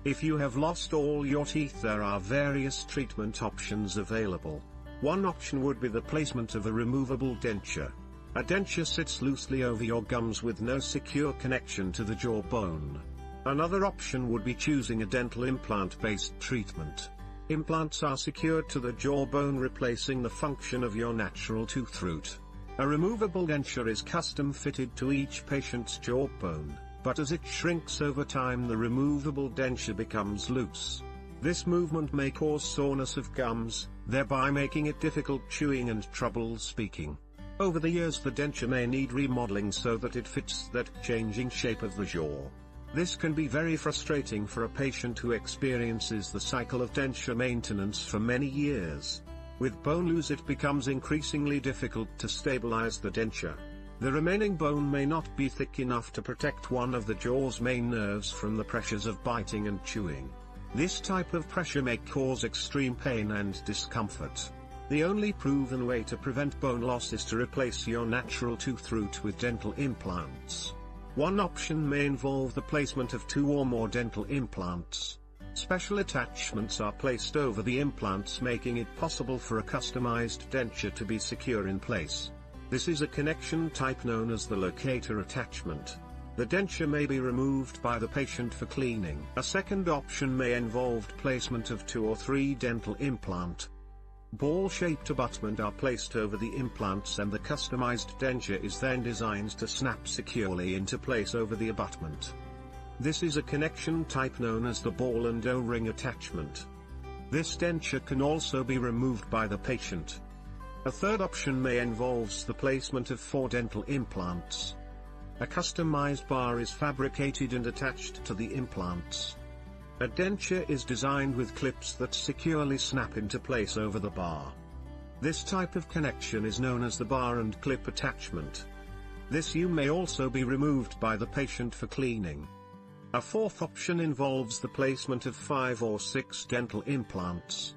If you have lost all your teeth, there are various treatment options available. One option would be the placement of a removable denture. A denture sits loosely over your gums with no secure connection to the jawbone. Another option would be choosing a dental implant-based treatment. Implants are secured to the jawbone, replacing the function of your natural tooth root. A removable denture is custom fitted to each patient's jawbone, but as it shrinks over time, the removable denture becomes loose. This movement may cause soreness of gums, thereby making it difficult chewing and trouble speaking. Over the years, the denture may need remodeling so that it fits that changing shape of the jaw. This can be very frustrating for a patient who experiences the cycle of denture maintenance for many years. With bone loss, it becomes increasingly difficult to stabilize the denture. The remaining bone may not be thick enough to protect one of the jaw's main nerves from the pressures of biting and chewing. This type of pressure may cause extreme pain and discomfort. The only proven way to prevent bone loss is to replace your natural tooth root with dental implants. One option may involve the placement of 2 or more dental implants. Special attachments are placed over the implants, making it possible for a customized denture to be secure in place. This is a connection type known as the locator attachment. The denture may be removed by the patient for cleaning. A second option may involve placement of 2 or 3 dental implant. Ball-shaped abutments are placed over the implants, and the customized denture is then designed to snap securely into place over the abutment. This is a connection type known as the ball and O-ring attachment. This denture can also be removed by the patient. A third option may involve the placement of 4 dental implants. A customized bar is fabricated and attached to the implants. A denture is designed with clips that securely snap into place over the bar. This type of connection is known as the bar and clip attachment. This may also be removed by the patient for cleaning. A fourth option involves the placement of 5 or 6 dental implants.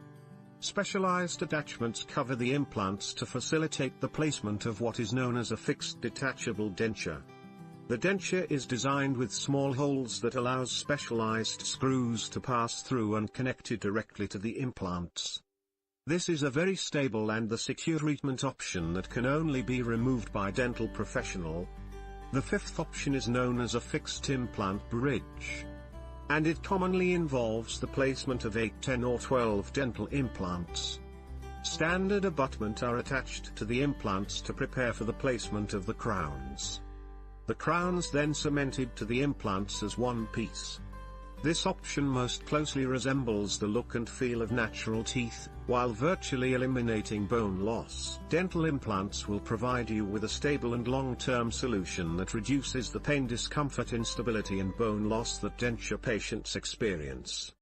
Specialized attachments cover the implants to facilitate the placement of what is known as a fixed detachable denture. The denture is designed with small holes that allows specialized screws to pass through and connect it directly to the implants. This is a very stable and the secure treatment option that can only be removed by dental professional. The fifth option is known as a fixed implant bridge, and it commonly involves the placement of 8, 10 or 12 dental implants. Standard abutments are attached to the implants to prepare for the placement of the crowns. The crowns then cemented to the implants as one piece. This option most closely resembles the look and feel of natural teeth, while virtually eliminating bone loss. Dental implants will provide you with a stable and long-term solution that reduces the pain, discomfort, instability and bone loss that denture patients experience.